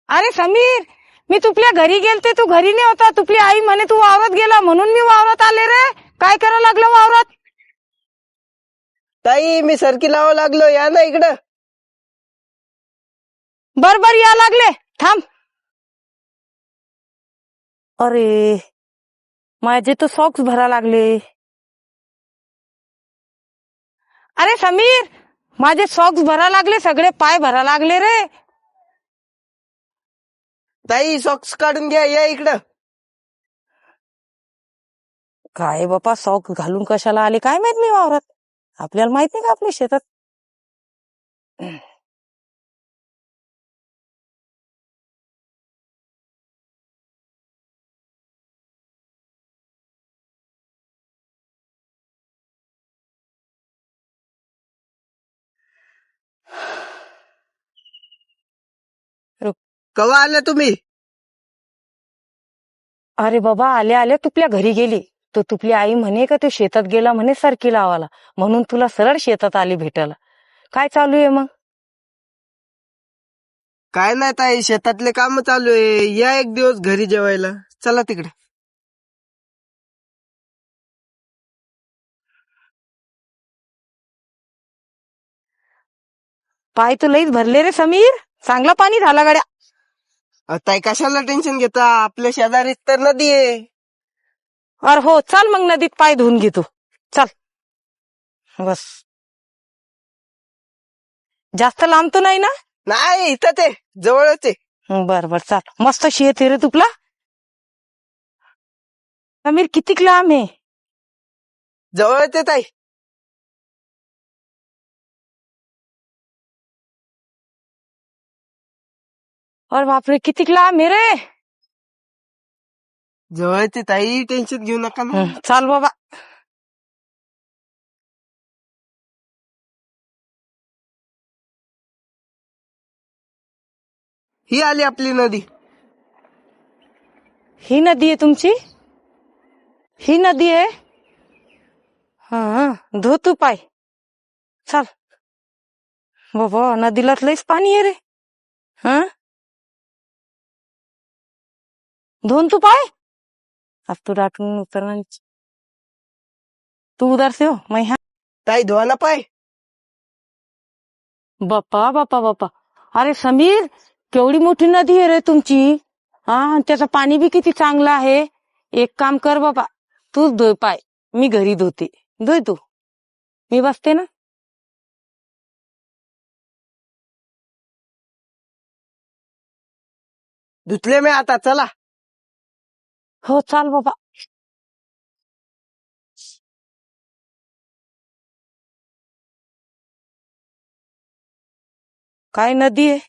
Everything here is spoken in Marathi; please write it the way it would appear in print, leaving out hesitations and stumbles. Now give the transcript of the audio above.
अरे समीर, मी तुपल्या घरी गेलते, तू घरी नाही होता. तुपली आई म्हणे तू वावरात गेला, म्हणून मी वावरात आले रे. काय करावं लागलं वावरात? ताई मी सरकी लावा लागलो, या ना इकडं. बर या लागले, थांब. अरे माझे तर सॉक्स भरा लागले. अरे समीर, माझे सॉक्स भरा लागले, सगळे पाय भरा लागले रे. ताई सॉक्स काढून घ्या, या इकडं. काय बापा, सॉक्स घालून कशाला आले काय माहित नाही वावरात. आपल्याला माहित नाही का आपल्या शेतात. कवा आल्या तुम्ही? अरे बाबा, आले आले तुपल्या घरी गेली. तो तुपली आई म्हणे का तू शेतात गेला म्हणे सरकी लावाला, म्हणून तुला सरळ शेतात आली भेटायला. काय चालू आहे मग? काय नाही ताई, शेतातले काम चालू आहे. या एक दिवस घरी जेवायला. चला तिकडे. पाय तर लईच भरले रे समीर, चांगला पाणी झाला गाड्या. ताई कशाला टेन्शन घेता, आपल्या शेजारीच तर नदी आहे. अरे हो, चल मग नदीत पाय धुवून घेतो. चल बस. जास्त लांब तो नाही ना? नाही, इथं ते जवळच आहे. बर चल. मस्त शेत आहे रे तुपला. समीर कितीक लांब आहे? जवळच आहे ताई. अरे बापरे, कितीक लांब आहे रे. जवळच आहे ताई, टेन्शन घेऊ नका ना. चाल बाबा. ही आली आपली नदी. ही नदी आहे तुमची? ही नदी आहे? हा, धो तू पाय. चल बाबा, नदीला लईच पाणी आहे रे. हा, धोन तू पाय. अब तू डाटून उतरना. तू उधर से हो, मैं यहाँ. ताई धुवा ना पाय. बाप्पा बाप्पा बाप्पा. अरे समीर, केवढी मोठी नदी आहे रे तुमची. हा, त्याचं पाणी बी किती चांगलं आहे. एक काम कर बाबा, तूच धुय पाय, मी घरी धुते. धुय तू, मी बसते ना. धुतले मी आता, चला. हो चाल बाबा. काय नदी आहे?